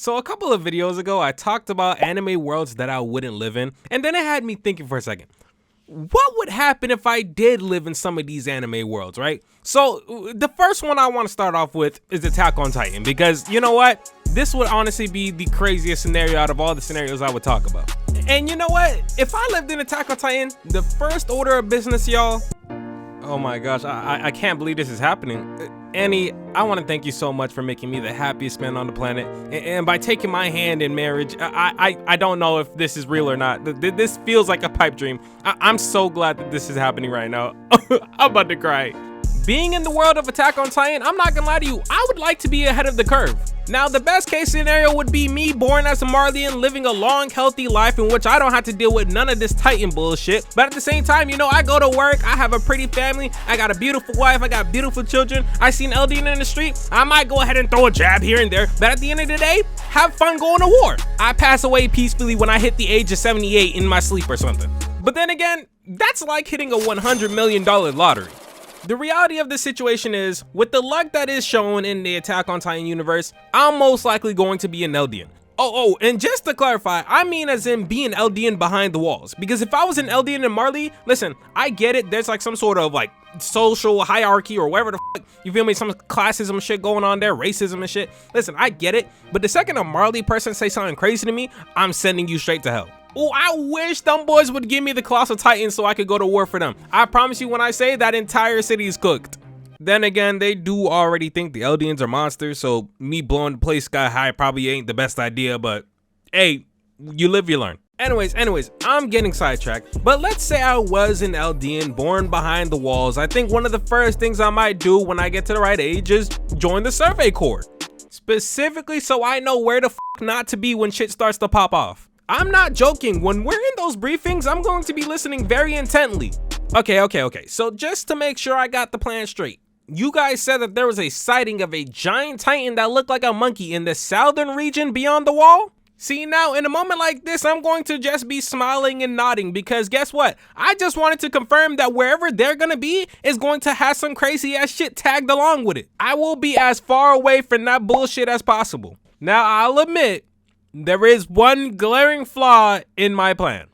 So a couple of videos ago, I talked about anime worlds that I wouldn't live in, and then it had me thinking for a second. What would happen if I did live in some of these anime worlds, right? So the first one I want to start off with is Attack on Titan, because you know what? This would honestly be the craziest scenario out of all the scenarios I would talk about. And you know what? If I lived in Attack on Titan, the first order of business, y'all. Oh my gosh, I can't believe this is happening. Annie, I want to thank you so much for making me the happiest man on the planet. And by taking my hand in marriage, I don't know if this is real or not. This feels like a pipe dream. I'm so glad that this is happening right now. I'm about to cry. Being in the world of Attack on Titan, I'm not gonna lie to you, I would like to be ahead of the curve. Now, the best case scenario would be me born as a Marleyan, living a long, healthy life in which I don't have to deal with none of this Titan bullshit. But at the same time, you know, I go to work, I have a pretty family, I got a beautiful wife, I got beautiful children. I see an Eldian in the street, I might go ahead and throw a jab here and there. But at the end of the day, have fun going to war. I pass away peacefully when I hit the age of 78 in my sleep or something. But then again, that's like hitting a $100 million lottery. The reality of this situation is, with the luck that is shown in the Attack on Titan universe, I'm most likely going to be an Eldian. Oh, and just to clarify, I mean as in be an Eldian behind the walls. Because if I was an Eldian in Marley, listen, I get it, there's like some sort of like social hierarchy or whatever the fuck, you feel me, some classism shit going on there, racism and shit. Listen, I get it, but the second a Marley person say something crazy to me, I'm sending you straight to hell. Oh, I wish them boys would give me the Colossal Titans so I could go to war for them. I promise you, when I say that entire city is cooked. Then again, they do already think the Eldians are monsters, so me blowing the place sky high probably ain't the best idea, but hey, you live, you learn. Anyways, I'm getting sidetracked, but let's say I was an Eldian born behind the walls. I think one of the first things I might do when I get to the right age is join the Survey Corps. Specifically so I know where the f not to be when shit starts to pop off. I'm not joking, when we're in those briefings, I'm going to be listening very intently. Okay, so just to make sure I got the plan straight, you guys said that there was a sighting of a giant Titan that looked like a monkey in the southern region beyond the wall? See, now in a moment like this, I'm going to just be smiling and nodding because guess what? I just wanted to confirm that wherever they're gonna be is going to have some crazy ass shit tagged along with it. I will be as far away from that bullshit as possible. Now, I'll admit, there is one glaring flaw in my plan.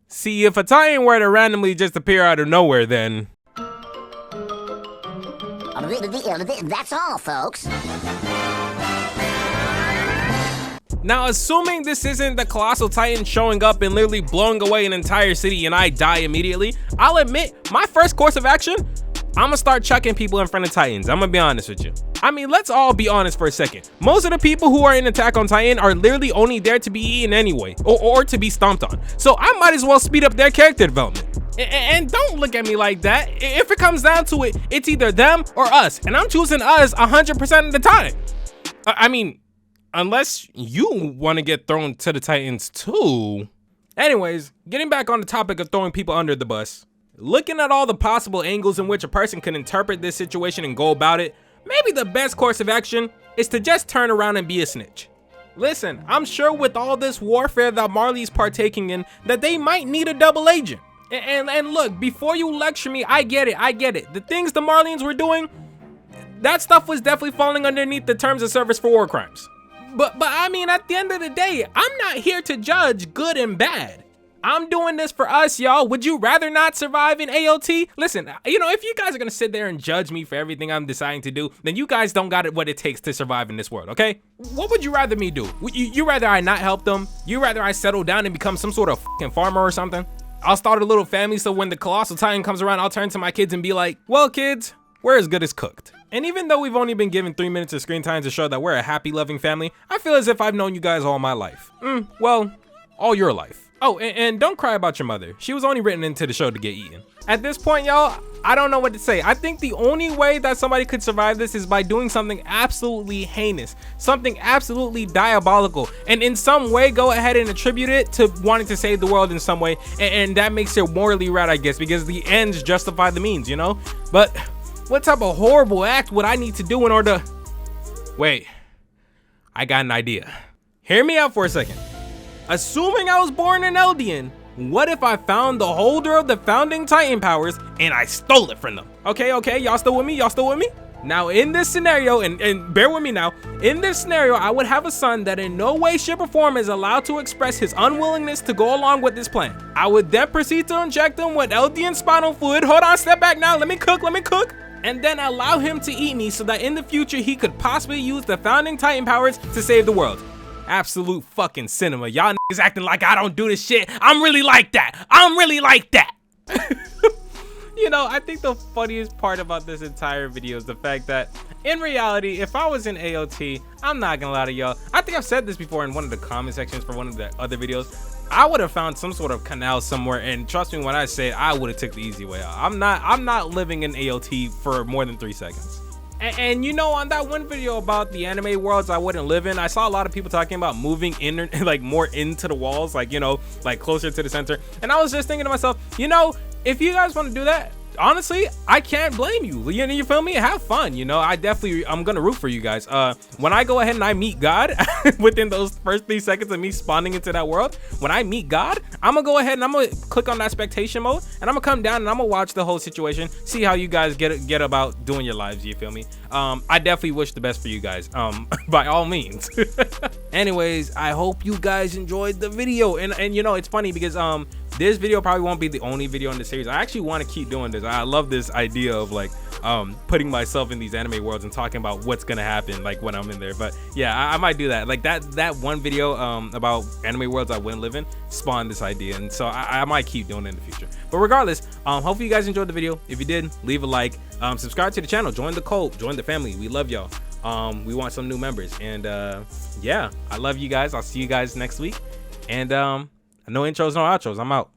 See, if a Titan were to randomly just appear out of nowhere, then... That's all, folks. Now, assuming this isn't the Colossal Titan showing up and literally blowing away an entire city and I die immediately, I'll admit, my first course of action, I'm gonna start chucking people in front of Titans. I'm gonna be honest with you. I mean, let's all be honest for a second. Most of the people who are in Attack on Titan are literally only there to be eaten anyway, or to be stomped on. So I might as well speed up their character development. And don't look at me like that. If it comes down to it, it's either them or us. And I'm choosing us 100% of the time. I mean, unless you want to get thrown to the Titans too. Anyways, getting back on the topic of throwing people under the bus. Looking at all the possible angles in which a person can interpret this situation and go about it, maybe the best course of action is to just turn around and be a snitch. Listen, I'm sure with all this warfare that Marley's partaking in, that they might need a double agent. And look, before you lecture me, I get it. The things the Marleyans were doing, that stuff was definitely falling underneath the terms of service for war crimes. But I mean, at the end of the day, I'm not here to judge good and bad. I'm doing this for us, y'all. Would you rather not survive in AOT? Listen, you know, if you guys are gonna sit there and judge me for everything I'm deciding to do, then you guys don't got what it takes to survive in this world, okay? What would you rather me do? You rather I not help them? You rather I settle down and become some sort of fucking farmer or something? I'll start a little family so when the Colossal Titan comes around, I'll turn to my kids and be like, well, kids, we're as good as cooked. And even though we've only been given 3 minutes of screen time to show that we're a happy, loving family, I feel as if I've known you guys all my life. Well, all your life. Oh, and don't cry about your mother. She was only written into the show to get eaten. At this point, y'all, I don't know what to say. I think the only way that somebody could survive this is by doing something absolutely heinous, something absolutely diabolical, and in some way go ahead and attribute it to wanting to save the world in some way, and that makes it morally right, I guess, because the ends justify the means, you know? But what type of horrible act would I need to do in order to... Wait, I got an idea. Hear me out for a second. Assuming I was born an Eldian, what if I found the holder of the founding Titan powers and I stole it from them? Okay, y'all still with me? Now in this scenario, and bear with me now, in this scenario, I would have a son that in no way, shape, or form is allowed to express his unwillingness to go along with this plan. I would then proceed to inject him with Eldian spinal fluid. Hold on, step back now, let me cook. And then allow him to eat me so that in the future, he could possibly use the founding Titan powers to save the world. Absolute fucking cinema. Y'all niggas acting like I don't do this shit. I'm really like that. You know, I think the funniest part about this entire video is the fact that in reality, if I was in AOT, I'm not gonna lie to y'all, I think I've said this before in one of the comment sections for one of the other videos, I would have found some sort of canal somewhere, and trust me when I say it, I would have took the easy way out. I'm not living in AOT for more than 3 seconds. And you know, on that one video about the anime worlds I wouldn't live in, I saw a lot of people talking about moving in, like more into the walls, like, you know, like closer to the center. And I was just thinking to myself, you know, if you guys want to do that, honestly, I can't blame you. You feel me? Have fun. You know, I'm gonna root for you guys. When I go ahead and I meet God within those first 3 seconds of me spawning into that world, when I meet God, I'm gonna go ahead and I'm gonna click on that spectation mode, and I'm gonna come down and I'm gonna watch the whole situation, see how you guys get about doing your lives. You feel me? I definitely wish the best for you guys, by all means. Anyways, I hope you guys enjoyed the video, and you know, it's funny because this video probably won't be the only video in the series. I actually want to keep doing this. I love this idea of like putting myself in these anime worlds and talking about what's gonna happen like when I'm in there. But yeah, I might do that. Like that one video about anime worlds I wouldn't live in spawned this idea, and so I might keep doing it in the future. But regardless, hopefully you guys enjoyed the video. If you did, leave a like, subscribe to the channel, join the cult, join the family. We love y'all. We want some new members, and yeah, I love you guys. I'll see you guys next week, and no intros, no outros. I'm out.